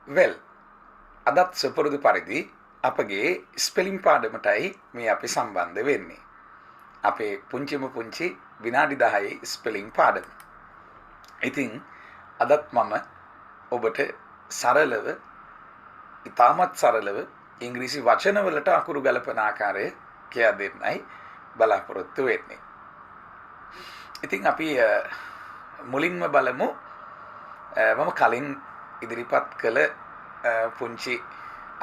well අදත් සුපුරුදු පරිදි අපගේ ස්පෙලිං පාඩමටයි මේ අපි සම්බන්ධ වෙන්නේ. අපේ පුංචිම පුංචි විනාඩි 10යි ස්පෙලිං පාඩම. ඉතින් අදත් මම ඔබට සරලව ඉතාමත් සරලව ඉංග්‍රීසි වචනවලට අකුරු ගලපන ආකාරය කියා දෙන්නයි බලාපොරොත්තු වෙන්නේ. ඉතින් අපි මුලින්ම බලමු මම කලින් ඉදිරිපත් කළ පුංචි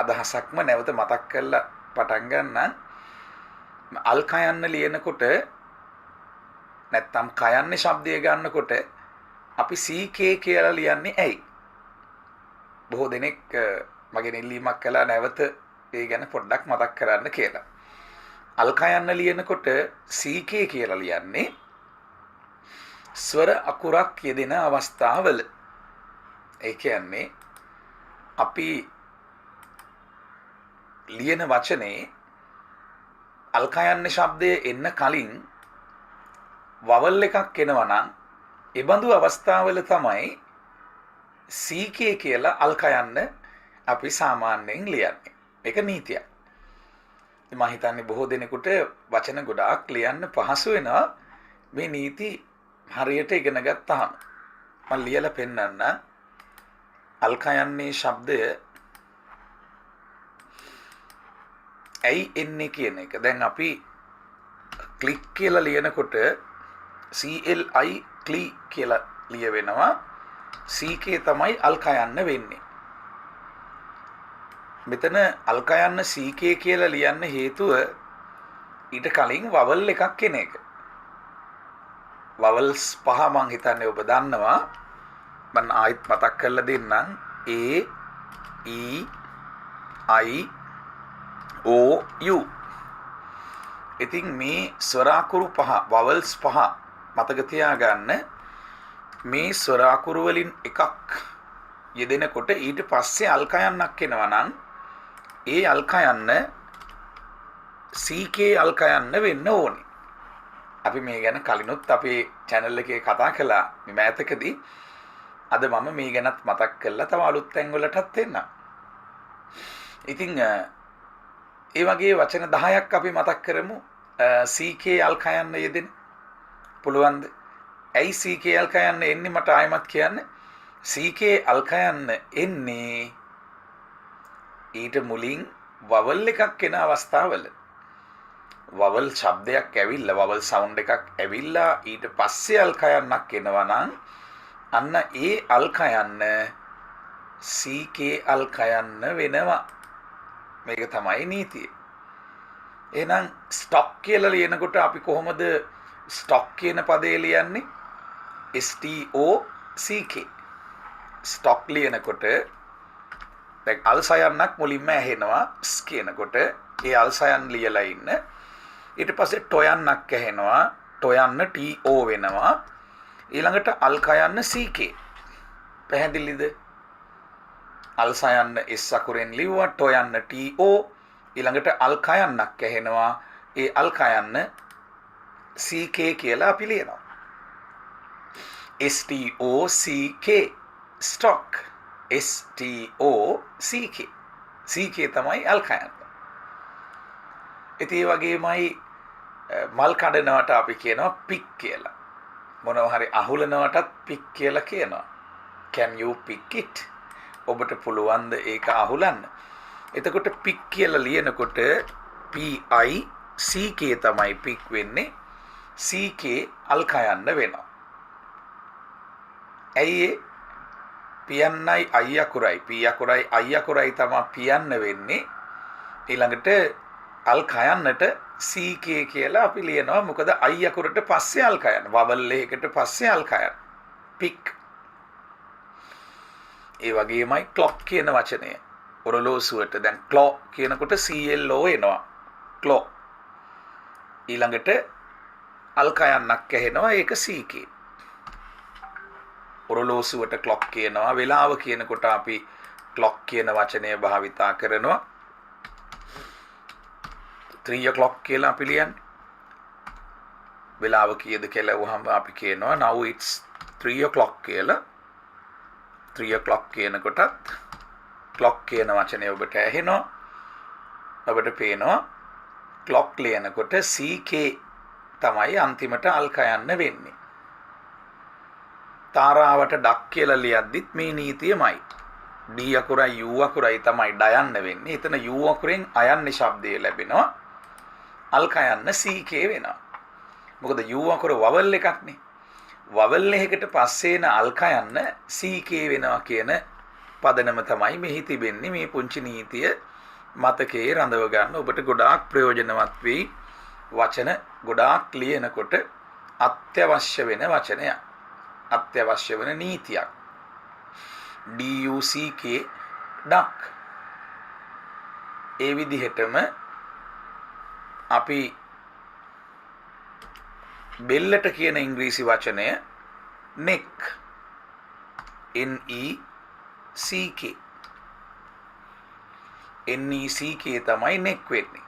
අදහසක්ම නැවත මතක් කරලා පටන් ගන්න. අල් කයන්න ලියනකොට නැත්තම් කයන්නේ શબ્දය ගන්නකොට අපි CK කියලා ලියන්නේ ඇයි? බොහෝ දෙනෙක් මගෙන් ඉල්ලීමක් කළා නැවත ඒ ගැන පොඩ්ඩක් මතක් කරන්න කියලා. අල් කයන්න ලියනකොට CK කියලා ලියන්නේ ස්වර අකුරක් යෙදෙන අවස්ථාවල. ඒ කියන්නේ අපි ලියන වචනේ අල් කයන්න શબ્දය එන්න කලින් වවල් එකක් එනවා නම් ඒ බඳු අවස්ථාවල තමයි CK කියලා අල් කයන්න අපි සාමාන්‍යයෙන් ලියන්නේ. ඒක නීතියක්. මම හිතන්නේ බොහෝ දෙනෙකුට වචන ගොඩාක් ලියන්න පහසු වෙනවා මේ නීති හරියට ඉගෙන ගත්තාම. මම ලියලා පෙන්නන්න. අල් කයන්නේ શબ્දය ඇයි එන්නේ කියන එක. දැන් අපි ක්ලික් කියලා ලියනකොට CLI ක්ලී කියලා ලියවෙනවා. CK තමයි අල් කයන්න වෙන්නේ. මෙතන අල් කයන්න CK කියලා ලියන්න හේතුව ඊට කලින් වවල් එකක් එන එක. වවල්ස් පහ මං හිතන්නේ ඔබ දන්නවා. මම ආයෙත් මතක් කරලා දෙන්නම්. A E I O U. ඉතින් මේ ස්වර අකුරු පහ වවල්ස් පහ මතක තියාගන්න. මේ ස්වර අකුරු වලින් එකක් යෙදෙනකොට ඊට පස්සේ අල් කයන්නක් එනවා නම් ඒ අල් කයන්න CK අල් කයන්න වෙන්න ඕනේ. අපි මේ ගැන කලිනුත් අපේ channel එකේ කතා කළා මේ මෑතකදී. අද මම මේ ගැනත් මතක් කරලා තව අලුත් තැන් වලටත් එන්නම්. ඉතින් ඒ වගේ වචන 10ක් අපි මතක් කරමු. CK අල් කයන්න යෙදෙන පුළුවන්ද? ඇයි CK අල් කයන්න එන්නේ මට ආයෙමත් කියන්න. CK අල් කයන්න එන්නේ ඊට මුලින් වවල් එකක් එන අවස්ථාවල. වවල් ශබ්දයක් ඇවිල්ලා වවල් සවුන්ඩ් එකක් ඇවිල්ලා ඊට පස්සේ අල් කයන්නක් එනවා නම් අන්න ඒ අල් කයන්න CK අල් කයන්න වෙනවා. මේක තමයි නීතිය. එහෙනම් ස්ටොක් කියලා ලියනකොට අපි කොහොමද ස්ටොක් කියන පදේ ලියන්නේ? STOCK. ස්ටොක් ලියනකොට දැන් අල් සයන්නක් මුලින්ම ඇහෙනවා ස් කියනකොට ඒ අල් සයන් ලියලා ඉන්න. ඊට පස්සේ ටොයන්නක් ඇහෙනවා ටොයන්න TO වෙනවා. ඊළඟට අල් කයන්න CK. පැහැදිලිද? අල් සයන්න S අකුරෙන් ලිව්වා ටොයන්න TO. ඊළඟට අල් කයන්නක් ඇහෙනවා. ඒ අල් කයන්න CK කියලා අපි ලියනවා. STOCK stock. STOCK. CK තමයි අල් කයන්න. ඉතින් ඒ වගේමයි මල් කඩනවට අපි කියනවා පික් කියලා. මොනවා හරි අහුලනවටත් පික් කියලා කියනවා. Can you pick it? ඔබට පුළුවන්ද ඒක අහුලන්න? එතකොට පික් කියලා ලියනකොට PICK තමයි පික් වෙන්නේ. CK අල් කයන්න වෙනවා. ඇයි ඒ? පියන්නයි අයි අකුරයි P අකුරයි අයි අකුරයි තමයි පියන්න වෙන්නේ. ඊළඟට අල් කයන්නට CK කියලා අපි ලියනවා. මොකද අයි අකුරට පස්සේ අල් කයන්න. වවල් එකකට පස්සේ අල් කයන්න. පික්. ඒ වගේමයි ක්ලොක් කියන වචනය. ඔරලෝසුවට දැන් ක්ලෝ කියනකොට CLO එනවා. ක්ලෝ. ඊළඟට අල් කයන්නක් ඇහෙනවා. ඒක CK. ඔරලෝසුවට ක්ලොක් කියනවා. වෙලාව කියනකොට අපි ක්ලොක් කියන වචනය භාවිතා කරනවා. 3 o'clock කියලා අපි ලියන්නේ. වෙලාව කීයද කියලා වහම අපි කියනවා now it's 3 o'clock කියලා. 3 o'clock කියනකොටත් clock කියන වචනේ ඔබට ඇහෙනවා. ඔබට පේනවා clock ලියනකොට CK තමයි අන්තිමට අල්ක යන්න වෙන්නේ. තාරාවට ඩක් කියලා ලියද්දිත් මේ නීතියමයි. D අකුරයි U අකුරයි තමයි ඩයන්න වෙන්නේ. එතන U අකුරෙන් අයන්නේ ශබ්දය ලැබෙනවා. අල්ක යන්න CK වෙනවා. මොකද U අකුර වවල් එකක්නේ. වවල් එකකට පස්සේ එන අල්ක යන්න CK වෙනවා කියන පදනම තමයි මෙහි තිබෙන්නේ. මේ පුංචි නීතිය මතකයේ රඳව ගන්න ඔබට ගොඩාක් ප්‍රයෝජනවත් වෙයි. වචන ගොඩාක් ලියනකොට අත්‍යවශ්‍ය වෙන වචනයක්. අත්‍යවශ්‍ය වෙන නීතියක්. DUCK duck. ඒ විදිහටම අපි බෙල්ලට කියන ඉංග්‍රීසි වචනය neck. NECK. NECK තමයි neck වෙන්නේ.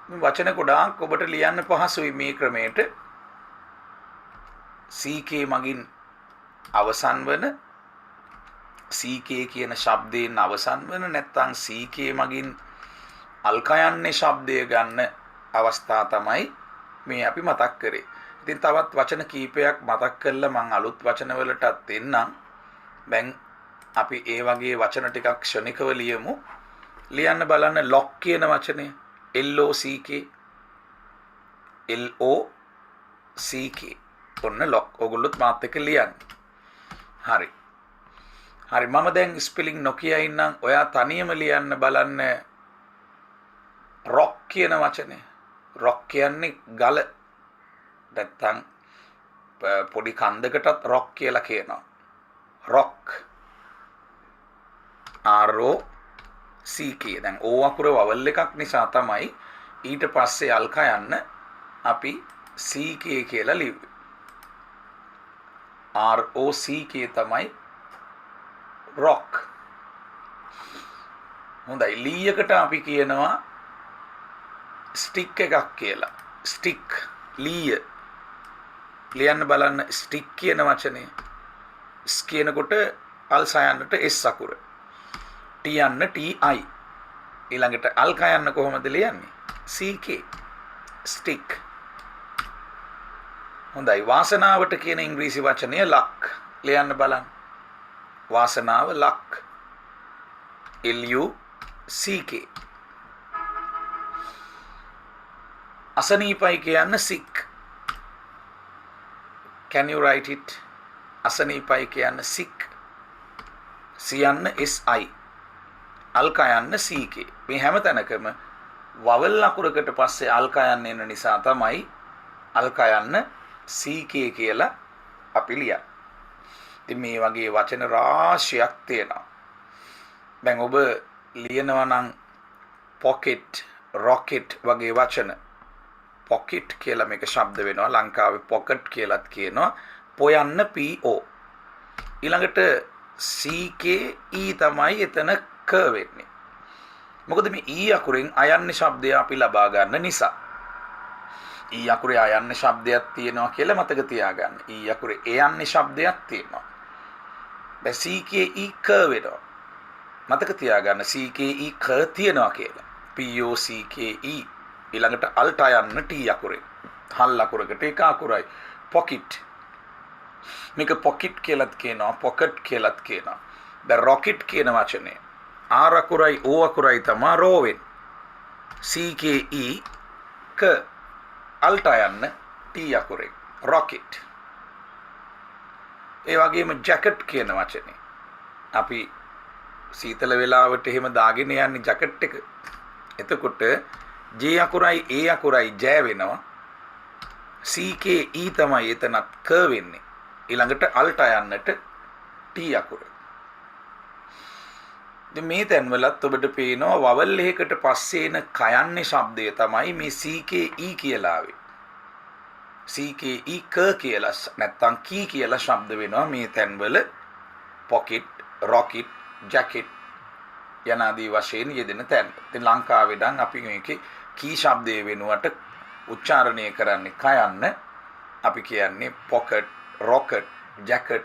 වචන ගොඩාක් ඔබට ලියන්න පහසුයි මේ ක්‍රමයට. CK මගින් අවසන් වන CK කියන ශබ්දයෙන් අවසන් වන නැත්නම් CK මගින් අල්ක යන්නේ ශබ්දය ගන්න අවස්ථා තමයි මේ අපි මතක් කරේ. ඉතින් තවත් වචන කීපයක් මතක් කරලා මම අලුත් වචන වලටත් එන්නම්. දැන් අපි ඒ වගේ වචන ටිකක් ක්ෂණිකව ලියමු. ලියන්න බලන්න lock කියන වචනය LOCK LOCK ඔන්න lock. ඔයගොල්ලොත් මාත් එක්ක ලියන්න. හරි. හරි මම දැන් ස්පෙලිං නොකිය ඉන්නම්. ඔයා තනියම ලියන්න බලන්න rock කියන වචනය. rock කියන්නේ ගල. නැත්තම් පොඩි කන්දකටත් rock කියලා කියනවා. rock ROCK. දැන් O අකුර වවල් එකක් නිසා තමයි ඊට පස්සේ අල්ක යන්න අපි CK කියලා ලිව්වේ. ROCK තමයි rock. හොඳයි ලීයකට අපි කියනවා stick එකක් කියලා. stick ලීය. ලියන්න බලන්න stick කියන වචනේ. S කියනකොට අල්ස යන්නට S අකුර. T යන්න TI. ඊළඟට අල්ක යන්න කොහොමද ලියන්නේ? CK. stick. හොඳයි වාසනාවට කියන ඉංග්‍රීසි වචනය luck. ලියන්න බලන්න. වාසනාව luck. LUCK. අසනීපයි කියන්න sick. Can you write it? අසනීපයි කියන්න sick. සියන්න SI. අල්ක යන්න CK. මේ හැම තැනකම වවල් අකුරකට පස්සේ අල්ක යන්න එන නිසා තමයි අල්ක යන්න CK කියලා අපි ලියන්නේ. ඉතින් මේ වගේ වචන රාශියක් තියෙනවා. දැන් ඔබ ලියනවා නම් pocket, rocket වගේ වචන. pocket කියලා මේක ශබ්ද වෙනවා. ලංකාවේ pocket කියලාත් කියනවා. පොයන්න PO. ඊළඟට CKE තමයි එතන ක වෙන්නේ. මොකද මේ E අකුරෙන් අයන්නේ ශබ්දය අපි ලබා ගන්න නිසා. E අකුරේ අයන්නේ ශබ්දයක් තියෙනවා කියලා මතක තියාගන්න. E අකුරේ එයන්නේ ශබ්දයක් තියෙනවා. දැන් CKE ක වෙනවා. මතක තියාගන්න CKE ක තියෙනවා කියලා. POCKE ඊළඟට අල්ට යන්න T අකුරේ. හල් අකුරකට එක අකුරයි. pocket. මේක pocket කියලාත් කියනවා, pocket කියලාත් කියනවා. දැන් rocket කියන වචනේ R අකුරයි O අකුරයි තමයි රෝ වෙන්නේ. CKE ක අල්ට යන්න T අකුරේ. rocket. ඒ වගේම jacket කියන වචනේ අපි සීතල වෙලාවට එහෙම දාගෙන යන්නේ ජැකට් එක. එතකොට J අකුරයි A අකුරයි ජය වෙනවා. CKE තමයි එතනත් ක වෙන්නේ. ඊළඟට අල්ට යන්නට T අකුර. ඉතින් මේ තැන්වලත් ඔබට පේනවා වවල් එකකට පස්සේ එන කයන්නේ ශබ්දය තමයි මේ CKE කියලා ආවේ. CKE ක කියලා නැත්නම් කී කියලා ශබ්ද වෙනවා මේ තැන්වල pocket, rocket, jacket යනාදී වශයෙන් යෙදෙන තැන්. ඉතින් ලංකාවේ නම් අපි මේකේ කී ශබ්දයේ වෙනුවට උච්චාරණය කරන්නේ කයන්න අපි කියන්නේ pocket, rocket, jacket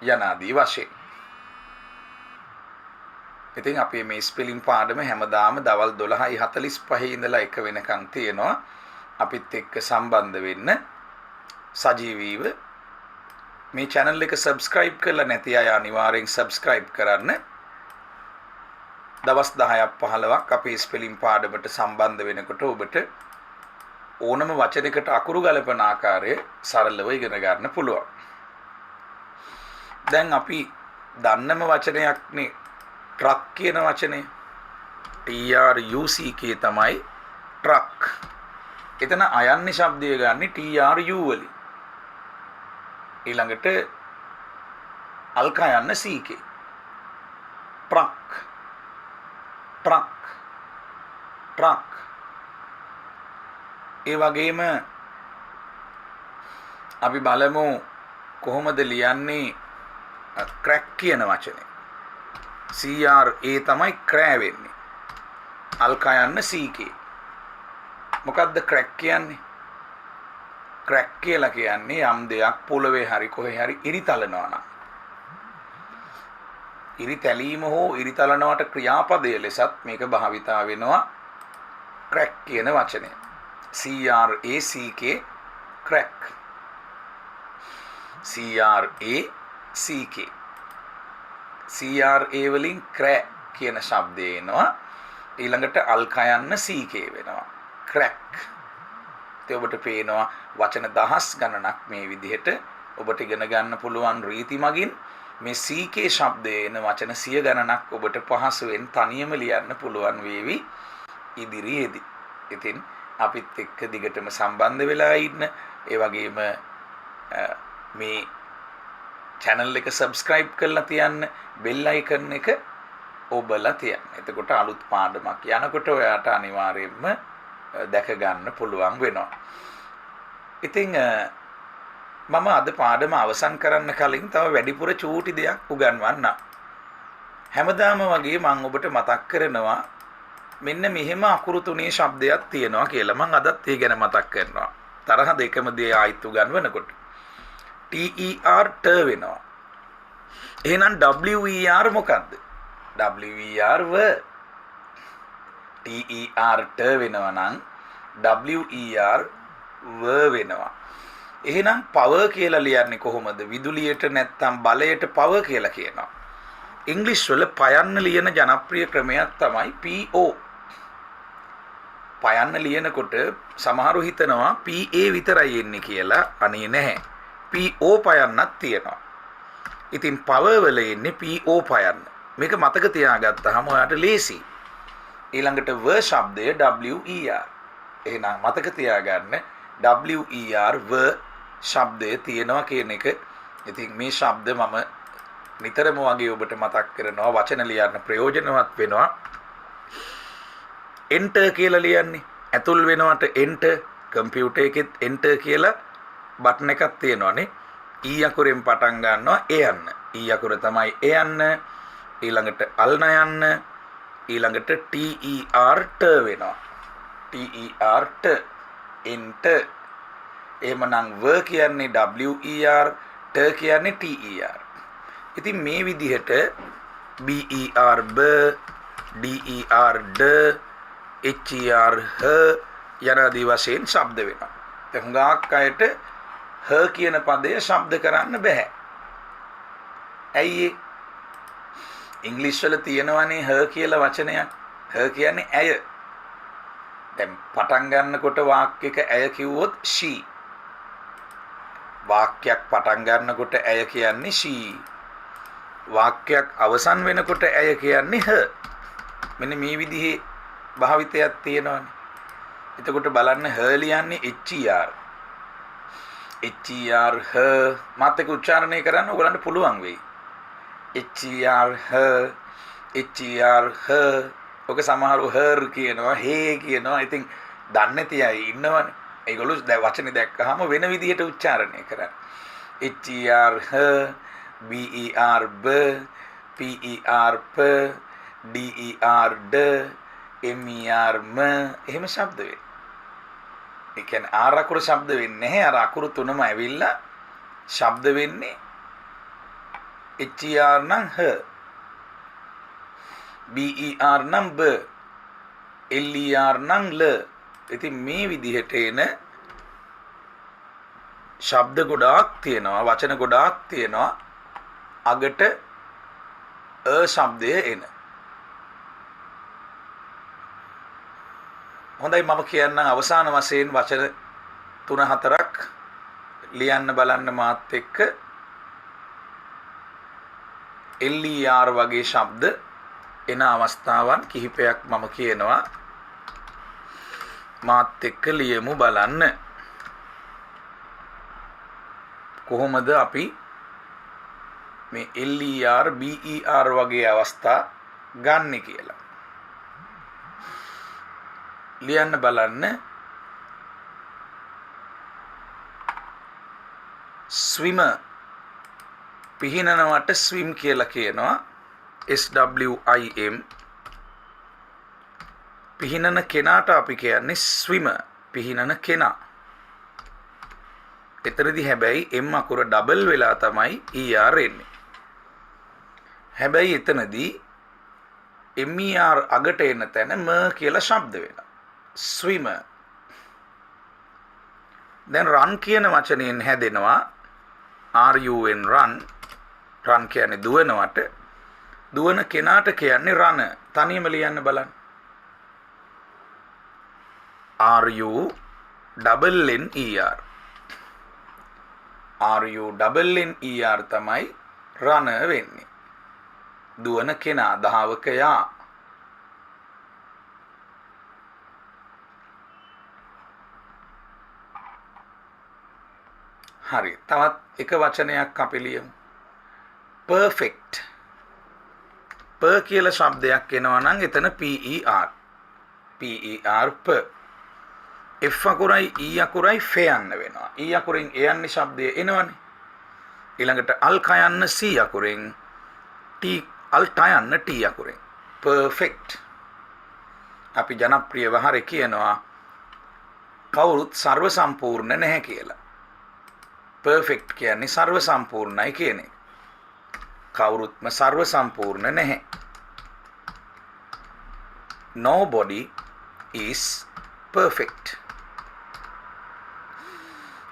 යනාදී වශයෙන්. ඉතින් අපි මේ ස්පෙලිං පාඩම හැමදාම දවල් 12:45 ඉඳලා 1 වෙනකන් තියෙනවා. අපිත් එක්ක සම්බන්ධ වෙන්න සජීවීව මේ channel එක subscribe කරලා නැති අය අනිවාර්යෙන් subscribe කරන්න. දවස් 10ක් 15ක් අපේ ස්පෙලිං පාඩමට සම්බන්ධ වෙනකොට ඔබට ඕනම වචනයකට අකුරු ගලපන ආකාරය සරලව ඉගෙන ගන්න පුළුවන්. දැන් අපි දන්නම වචනයක්නේ truck කියන වචනේ. TRUCK තමයි truck. එතන අයන්නේ શબ્දය ගන්න TRU වලින්. ඊළඟට අල්කා යන්න CK. truck truck truck. ඒ වගේම අපි බලමු කොහොමද ලියන්නේ crack කියන වචනේ. CRA තමයි crä වෙන්නේ. අල්කා යන්න CK. මොකද්ද crack කියන්නේ? crack කියලා කියන්නේ යම් දෙයක් පොළවේ හරි කොහේ හරි ඉරි තලනවා නම්. ඉරි තැලීම හෝ ඉරි තලනවට ක්‍රියාපදය ලෙසත් මේක භාවිතා වෙනවා crack කියන වචනය. CRACK crack. CRACK. CRA වලින් crä කියන શબ્දය එනවා. ඊළඟට අල්කා යන්න CK වෙනවා. crack. ඔබට පේනවා වචන දහස් ගණනක් මේ විදිහට ඔබට ඉගෙන ගන්න පුළුවන් රීති මගින් මේ CK શબ્දයේ එන වචන 100 ගණනක් ඔබට පහසුවෙන් තනියම ලියන්න පුළුවන් වේවි ඉදිරියේදී. ඉතින් අපිත් එක්ක දිගටම සම්බන්ධ වෙලා ඉන්න. ඒ වගේම මේ channel එක subscribe කරලා තියන්න, bell icon එක ඔබලා තියන්න. එතකොට අලුත් පාඩමක් යනකොට ඔයාට අනිවාර්යයෙන්ම දැක ගන්න පුළුවන් වෙනවා. ඉතින් මම අද පාඩම අවසන් කරන්න කලින් තව වැඩිපුර චූටි දෙයක් උගන්වන්නම්. හැමදාම වගේ මම ඔබට මතක් කරනවා මෙන්න මෙහෙම අකුරු තුනේ શબ્දයක් තියෙනවා කියලා. මම අදත් ඒ ගැන මතක් කරනවා. තරහ දෙකම දේ ආයිත් උගන්වනකොට TER ට වෙනවා. එහෙනම් WER මොකද්ද? WER ව. TER ට වෙනවා නම් WER ව වෙනවා. එහෙනම් power කියලා ලියන්නේ කොහොමද? විදුලියට නැත්තම් බලයට power කියලා කියනවා. ඉංග්‍රීසි වල පයන්න ලියන ජනප්‍රිය ක්‍රමයක් තමයි PO. පයන්න ලියනකොට සමහරු හිතනවා PA විතරයි එන්නේ කියලා. අනේ නැහැ. PO පයන්නක් තියෙනවා. ඉතින් power වල එන්නේ PO පයන්න. මේක මතක තියාගත්තාම ඔයාට ලේසි. ඊළඟට ව શબ્දය WER. එහෙනම් මතක තියාගන්න WER ව શબ્දය තියෙනවා කියන එක. ඉතින් මේ શબ્ද මම නිතරම වගේ ඔබට මතක් කරනවා වචන ලියන්න ප්‍රයෝජනවත් වෙනවා. enter කියලා ලියන්නේ ඇතුල් වෙනවට enter. කම්පියුටර් එකෙත් enter කියලා බටන් එකක් තියෙනවානේ. E අකුරෙන් පටන් ගන්නවා e යන්න. E අකුර තමයි e යන්න. ඊළඟට අල්න යන්න. ඊළඟට TER ට වෙනවා. TER ට enter. එහෙමනම් ව කියන්නේ WER, ට කියන්නේ TER. ඉතින් මේ විදිහට BER ब, DER ड, HER හ යන ආදී වශයෙන් ශබ්ද වෙනවා. දැන් හුඟක් අයට හ කියන පදය ශබ්ද කරන්න බෑ. ඇයි ඒ? ඉංග්‍රීසි වල තියෙනවනේ හ කියලා වචනයක්. හ කියන්නේ ඇය. දැන් පටන් ගන්නකොට වාක්‍යයක ඇය කිව්වොත් she. වාක්‍යයක් පටන් ගන්නකොට ඇය කියන්නේ she. වාක්‍යයක් අවසන් වෙනකොට ඇය කියන්නේ her. මෙන්න මේ විදිහේ භාවිතයක් තියෙනවනේ. එතකොට බලන්න her ලියන්නේ HER. HER her මාත් එක්ක උච්චාරණය කරන්න ඔයගලන්ට පුළුවන් වෙයි. HER her, HER her. ඔක සමහරව her කියනවා, hey කියනවා. ඉතින් දන්නේ නැති අය ඉන්නවනේ. ඒගොල්ලෝ දැන් වචනේ දැක්කහම වෙන විදිහට උච්චාරණය කරන්නේ. HER her, BER b, PER p, DER d, MER m එහෙම ශබ්ද වෙයි. ඒ කියන්නේ ආර අකුරු ශබ්ද වෙන්නේ නැහැ. අර අකුරු තුනම ඇවිල්ලා ශබ්ද වෙන්නේ HER නම් h. BER නම් ब, LER නම් ල. ඉතින් මේ විදිහට එන ශබ්ද ගොඩාක් තියෙනවා, වචන ගොඩාක් තියෙනවා අගට ශබ්දය එන. හොඳයි, මම කියන්නම් අවසාන වශයෙන් වචන 3-4ක් ලියන්න බලන්න මාත් එක්ක. LER වගේ ශබ්ද එන අවස්ථාවන් කිහිපයක් මම කියනවා. මාත් එක්ක ලියමු බලන්න. කොහොමද අපි මේ LER BER වගේ අවස්ථා ගන්න කියලා. ලියන්න බලන්න. swimmer පිහිනනවට swim කියලා කියනවා. SWIM. පිහිනන කෙනාට අපි කියන්නේ swimmer, පිහිනන කෙනා. එතරදී හැබැයි M අකුර ඩබල් වෙලා තමයි ER එන්නේ. හැබැයි එතනදී MER අගට එන තැන ම කියලා ශබ්ද වෙනවා. swimmer. දැන් run කියන වචනයෙන් හැදෙනවා RUN run. run කියන්නේ දුවනවට. දුවන කෙනාට කියන්නේ රන. තනියම ලියන්න බලන්න. RUNNER. RUNNER තමයි රන වෙන්නේ. දුවන කෙනා, ධාවකයා. හරි. තවත් එක වචනයක් අපි ලියමු. perfect. per කියලා ශබ්දයක් එනවා නම් එතන PER. PER per. F අකුරයි E අකුරයි ෆ යන්න වෙනවා. E අකුරෙන් A යන්නේ ශබ්දය එනවනේ. ඊළඟට අල් කයන්න C අකුරෙන්, T අල් ටයන්න T අකුරෙන්. perfect. අපි ජනප්‍රියව හරි කියනවා කවුරුත් සර්ව සම්පූර්ණ නැහැ කියලා. perfect කියන්නේ සර්ව සම්පූර්ණයි කියන එක. කවුරුත්ම සර්ව සම්පූර්ණ නැහැ. nobody is perfect.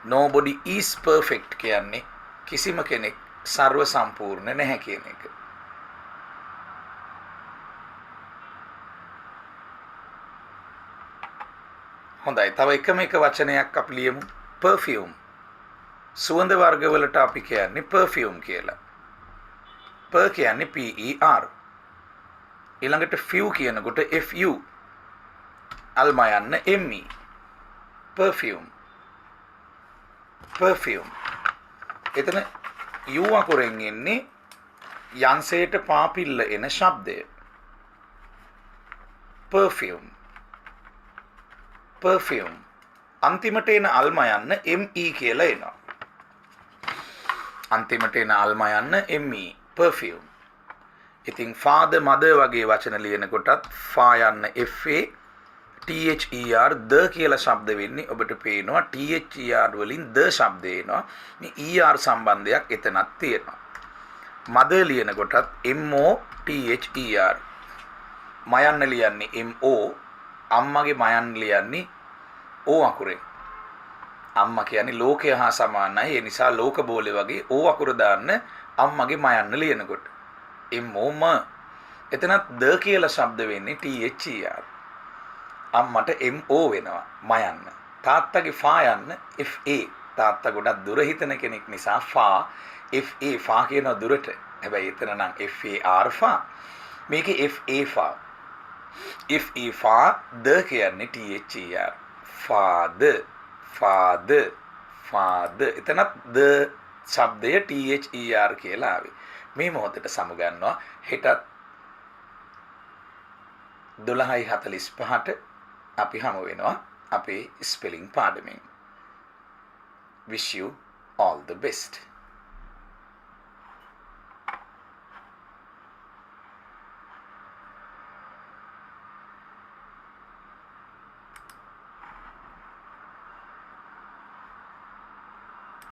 nobody is perfect කියන්නේ කිසිම කෙනෙක් සර්ව සම්පූර්ණ නැහැ කියන එක. හොඳයි, තව එකම එක වචනයක් අපි ලියමු. perfume. සුවඳ වර්ගවලට අපි කියන්නේ perfume කියලා. per කියන්නේ PER. ඊළඟට few කියනකොට FU. අල්ම යන්න ME. perfume. perfume. එතන U අකුරෙන් එන්නේ යන්සයට පාපිල්ල එන ශබ්දය. perfume. perfume. අන්තිමට එන අල්ම යන්න ME කියලා එනවා. අන්තිමට එන අල්ම යන්න ME. perfume. ඉතින් father mother වගේ වචන ලියනකොටත් fa යන්න FA, THER ද කියලා ශබ්ද වෙන්නේ ඔබට පේනවා. THER වලින් ද ශබ්ද එනවා. මේ ER සම්බන්ධයක් එතනක් තියෙනවා. mother ලියනකොටත් MOTHER. මයන්න ලියන්නේ MO. අම්මගේ මයන්න ලියන්නේ O අකුරෙන්. අම්මා කියන්නේ ලෝකය හා සමානයි. ඒ නිසා ලෝක බෝලේ වගේ O අකුර දාන්න අම්මගේ මයන්න ලියනකොට. MOම. එතනත් ද කියලා ශබ්ද වෙන්නේ THER. අම්මට MO වෙනවා මයන්න. තාත්තගේ ෆා යන්න FA. තාත්තා ගොඩක් දුර හිතන කෙනෙක් නිසා ෆා FA ෆා කියන දුරට. හැබැයි එතන නම් FAR ෆා. මේකේ FA ෆා. FA ෆා ද කියන්නේ THER. father. father. father. එතනත් ද ශබ්දය THER කියලා ආවේ. මේ මොහොතට සමුගන්නවා. හෙටත් 12:45ට අපි හමු වෙනවා අපේ spelling පාඩමෙන්. wish you all the best.